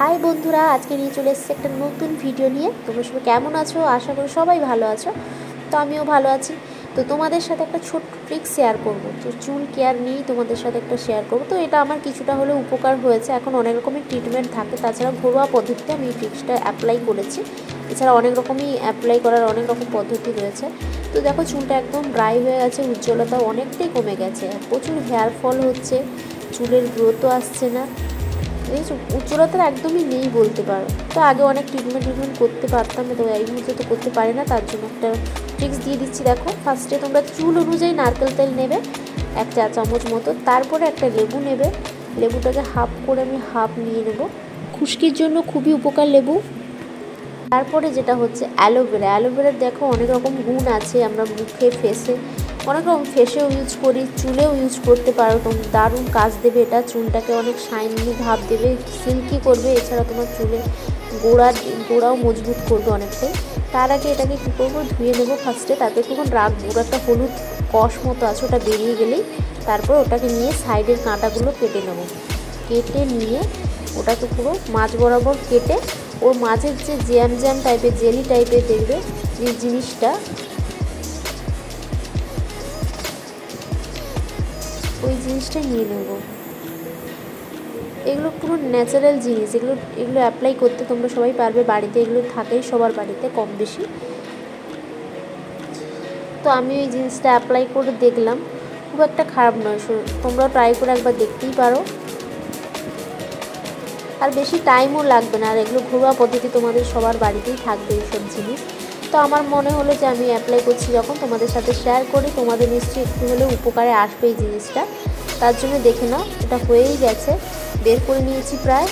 High বন্ধুরা, আজকে নিয়ে চলে এসেছি একটা নতুন ভিডিও নিয়ে। তোমরা সবাই কেমন আছো? আশা করি সবাই ভালো আছো। তো আমিও ভালো আছি। তো তোমাদের সাথে একটা ছোট্ট ট্রিক শেয়ার করব। তো চুল কেয়ার নিয়েই তোমাদের সাথে একটা শেয়ার করব। তো এটা আমার কিছুটা হলেও উপকার হয়েছে। এখন অনেক রকমের ট্রিটমেন্ট থাকে, তাছাড়া ঘরোয়া পদ্ধতিতে আমি এই ট্রিক্সটা অ্যাপ্লাই করেছি। এছাড়া অনেক রকমই অ্যাপ্লাই করার অনেক রকম পদ্ধতি রয়েছে। তো দেখো, চুলটা একদম ড্রাই হয়ে গেছে, উজ্জ্বলতা অনেকটাই কমে গেছে, প্রচুর হেয়ার ফল হচ্ছে, চুলের গ্রোথও আসছে না, এই উজ্জ্বলতা একদমই নেই বলতে পারো। তো আগে অনেক ট্রিটমেন্ট করতে পারতাম, তো এই মুহূর্তে তো করতে পারি না। তার জন্য একটা ট্রিক্স দিয়ে দিচ্ছি। দেখো, ফার্স্টে তোমরা চুল অনুযায়ী নারকেল তেল নেবে 1 চা চামচ মতো। তারপরে একটা লেবু নেবে, লেবুটাকে হাফ করে আমি হাফ নিয়ে নেব, খুশকির জন্য খুবই উপকার লেবু। তারপরে যেটা হচ্ছে অ্যালোভেরা। অ্যালোভেরার দেখো অনেক রকম গুণ আছে, আমরা মুখে ফেসে অনেক রকম ফেসেও ইউজ করি, চুলেও ইউজ করতে পারো। তোমার দারুণ কাজ দেবে এটা, চুলটাকে অনেক শাইনি ভাব দেবে, সিল্কি করবে। এছাড়া তোমার চুলের গোড়াও মজবুত করবে অনেকটাই। তার আগে এটাকে কী করবো, ধুয়ে নেবো ফার্স্টে, তারপর একটুক্ষণ রাখবো। একটা হলুদ কষ মতো আছে, ওটা বেরিয়ে গেলেই তারপর ওটাকে নিয়ে সাইডের কাঁটাগুলো কেটে নেবো। কেটে নিয়ে ওটাকে পুরো মাঝ বরাবর কেটে ওর মাঝের যে জ্যাম টাইপের জেলি টাইপের দেখবে যে জিনিসটা, ওই জিনিসটা নিয়ে নেব। এগুলো পুরো ন্যাচারাল জিনিস, এগুলো অ্যাপ্লাই করতে তোমরা সবাই পারবে, বাড়িতে এগুলো থাকেই সবার বাড়িতে কম বেশি। তো আমি ওই জিনিসটা অ্যাপ্লাই করে দেখলাম, খুব একটা খারাপ নয়, তোমরাও ট্রাই করে একবার দেখতেই পারো। আর বেশি টাইমও লাগবে না, আর এগুলো ঘরোয়া পদ্ধতি, তোমাদের সবার বাড়িতেই থাকবে এইসব জিনিস। তো আমার মনে হলো যে আমি অ্যাপ্লাই করছি যখন, তোমাদের সাথে শেয়ার করি, তোমাদের নিশ্চয়ই একটু হলেও উপকারে আসবে এই জিনিসটা। তার জন্য দেখে নাও, এটা হয়েই গেছে, বের করে নিয়েছি প্রায়।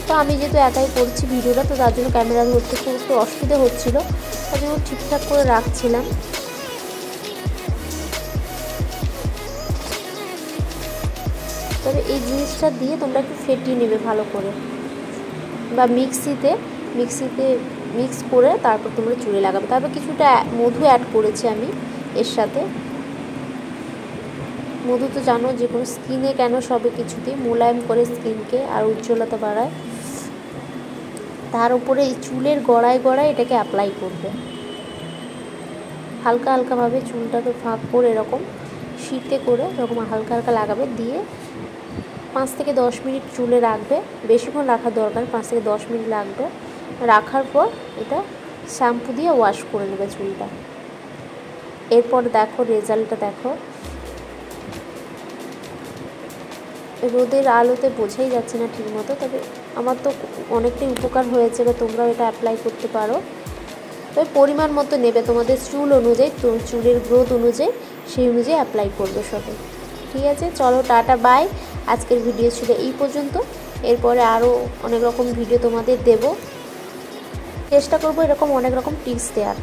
তো আমি যেহেতু একাই করছি ভিডিওটা, তো তার জন্য ক্যামেরা ধরতে খুব একটু অসুবিধা হচ্ছিলো, তার জন্য ঠিকঠাক করে রাখছিলাম। তবে এই জিনিসটা দিয়ে তোমরা একটু ফেটিয়ে নেবে ভালো করে, বা মিক্সিতে মিক্স করে তারপর তোমরা চুলে লাগাবে। তারপর কিছুটা মধু অ্যাড করেছি আমি এর সাথে। মধু তো জানো যে কোনো স্কিনে কেন সবে কিছুতেই মোলায়েম করে স্কিনকে, আর উজ্জ্বলতা বাড়ায়। তার উপরে এই চুলের গোড়ায় এটাকে অ্যাপ্লাই করবে, হালকা হালকাভাবে চুলটাকে ফাঁক করে এরকম শীতে করে এরকম হালকা হালকা লাগাবে। দিয়ে 5 থেকে 10 মিনিট চুলে রাখবে, বেশিক্ষণ রাখার দরকার, 5 থেকে 10 মিনিট লাগবে। রাখার পর এটা শ্যাম্পু দিয়ে ওয়াশ করে নেবে চুলটা। এরপর দেখো রেজাল্টটা দেখো, রোদের আলোতে বোঝাই যাচ্ছে না ঠিক মতো, তবে আমার তো অনেকটাই উপকার হয়েছে। বা তোমরাও এটা অ্যাপ্লাই করতে পারো, তবে পরিমাণ মতো নেবে, তোমাদের চুল অনুযায়ী, চুলের গ্রোথ অনুযায়ী, সেই অনুযায়ী অ্যাপ্লাই করবে সবাই। ঠিক আছে, চলো টাটা বাই। আজকের ভিডিও ছিল এই পর্যন্ত, এরপরে আরও অনেক রকম ভিডিও তোমাদের দেব, চেষ্টা করবো এরকম অনেক রকম টিপস দেওয়ার।